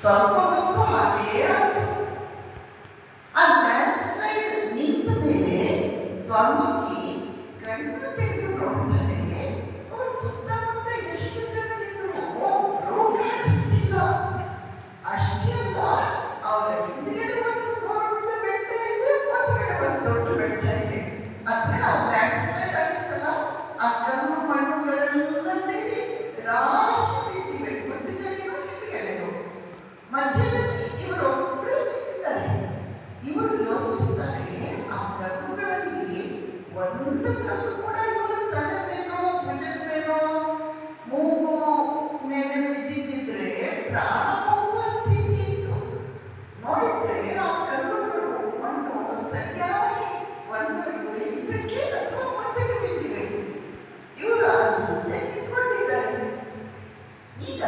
ಸ್ವಲ್ಪ ಹೊತ್ತು ಹಾಗೇ ಆಯಿತು. ಆ ಲ್ಯಾಂಡ್ ಸ್ಲೈಡ್ ನಿಂತ ಮೇಲೆ ಸ್ವಾಮೀಜಿ ಕಣ್ಣು ತೆಗೆದು ನೋಡ್ತಾರೆ. ಅವ್ರ ಸುತ್ತಮುತ್ತ ಎಷ್ಟು ಜನ ಇದ್ರು, ಒಬ್ರು ಕಾಣಿಸ್ತಿಲ್ಲ. ಅಷ್ಟೇ ಅಲ್ಲ, ಅವರ ಹಿಂದ್ಗಡೆ ಒಂದು ದೊಡ್ಡ ಬೆಟ್ಟ ಇದೆ, ಮುಂದ್ಗಡೆ ಒಂದು ದೊಡ್ಡ ಬೆಟ್ಟ ಇದೆ. ಅಂದ್ರೆ ಆ ಲ್ಯಾಂಡ್ ಸ್ಲೈಡ್ ಆಗಿತ್ತಲ್ಲ, ಆ ಕಲ್ಲು ಮಣ್ಣುಗಳೆಲ್ಲ ಸೇರಿ ರಾಶಿ ಬಿದ್ದಿವೆ, ಮುಂದ್ಗಡೆನೂ ಹಿಂದ್ಗಡೆನೂ. ಮಧ್ಯದಲ್ಲಿ ಇವರೊಬ್ಬರು ನಿಂತಿದ್ದಾರೆ. ಇವರು ಯೋಚಿಸ್ತಾರೆ, ಆ ಕಲ್ಲುಗಳಲ್ಲಿ ಒಂದು ಕಲ್ಲು ಕೂಡ ಇವರು ತಲೆ ಮೇಲೋ ಭುಜದ ಮೇಲೋ ಮೂಗು ಮೇಲೆ ಬಿದ್ದಿದ್ದಿದ್ರೆ ಪ್ರಾಣ ಹೋಗುವ ಸ್ಥಿತಿ ಇತ್ತು. ನೋಡಿದ್ರೆ ಆ ಕಲ್ಲುಗಳು ಮಣ್ಣು ಸರಿಯಾಗಿ ಒಂದು ಇವರು ಹಿಂದಕ್ಕೆ ಅಥವಾ ಮುಂದಕ್ಕೆ ಬಿದ್ದಿವೆ. ಇವರು ಅಲ್ಲೇ ನಿಂತ್ಕೊಂಡಿದ್ದಾರೆ. ಈಗ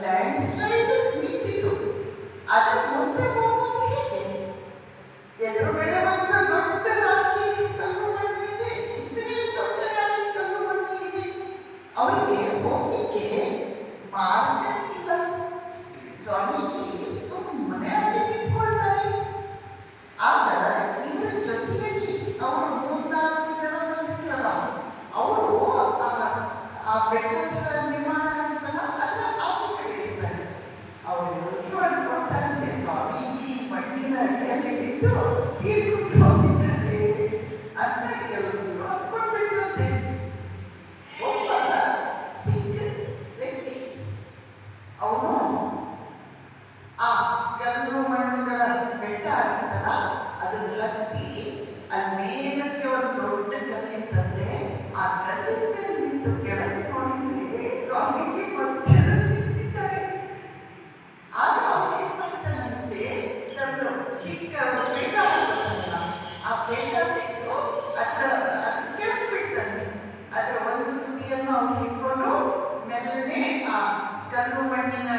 ಲ್ಯಾಂಡ್ ಸ್ಲೈಡ್ ನಿಂತಿತು, ಅದರ ಮುಂದೆ ಹೋಗೋದು ಹೇಗೆ? ಎದುರುಗಡೆ ಒಂದು ದೊಡ್ಡ ರಾಶಿ ಕಲ್ಲು ಮಣ್ಣು ಇದೆ, ಹಿಂದೆಗಡೆ ದೊಡ್ಡ ರಾಶಿ ಕಲ್ಲು ಮಣ್ಣು ಇದೆ. ಅವರಿಗೆ ಹೋಗ್ಲಿಕ್ಕೆ ಮಾರ್ಗವೇ ಇಲ್ಲ. ಸ್ವಾಮೀಜಿ ಸುಮ್ಮನೆ ಅಲ್ಲಿ ನಿಂತ್ಕೊಳ್ತಾರೆ. ಆಗ ಇವರ ಜೊತೆಯಲ್ಲಿ ಅವರು 3-4 ಜನ ಬಂದಿದ್ರಲ್ಲ, ಅವರು ಆ ಬೆಟ್ಟದ ನಿರ್ಮಾಣ ಆಗುತ್ತಲ್ಲ, ಅದರ ಆಚೆ ಕಡೆ ಇರ್ತಾರೆ. ಅವರೆಲ್ಲರೂ ಅನ್ಕೊಳ್ತಾರೆ, ಸ್ವಾಮೀಜಿ ಮಣ್ಣಿನ ಅಡಿಯಲ್ಲಿ ಬಿದ್ದು ತೀರ್ಕೊಂಡು ಹೋಗಿದ್ದಾರೆ ಅಂತ ಎಲ್ಲರೂ ಅನ್ಕೊಂಡ್ಬಿಟ್ಟಿರುತ್ತೆ. ಒಬ್ಬ ಸಿಖ್ ವ್ಯಕ್ತಿ ಅವನು ಆ ಕಲ್ಲು ಮಣ್ಣುಗಳ ಬೆಟ್ಟ ಆಗಿತ್ತಲ್ಲ, ಅದನ್ನ ಹತ್ತಿ ಅಲ್ಲಿ ಮೇಲಕ್ಕೆ ಒಂದು ದೊಡ್ಡ ಕಲ್ಲಿತ್ತಂತೆ. ಆ ಕಲ್ಲಿನ ಮೇಲೆ ನಿಂತು ಕೆಳಗೆ ನೋಡಿದ್ರೆ ಸ್ವಾಮೀಜಿ ಮಧ್ಯದಲ್ಲಿ ನಿಂತಿದ್ದಾರೆ. ಆಗ ಅವನು ಏನ್ ಮಾಡ್ತಾನಂತೆ, ತಂದು ಸಿಕ್ಕ ಬೇಟ ಆಗ್ತಾನಲ್ಲ, ಆ ಬೇಟ ತೆಗೆದು ಅದರ ಕೆಳಗೆ ಬಿಡ್ತಾನೆ. ಅದರ ಒಂದು ತುದಿಯನ್ನು ಅವನು ಇಟ್ಕೊಂಡು ಮೆಲ್ಲನೆ ಆ ಕಲ್ಲು ಮಣ್ಣಿನ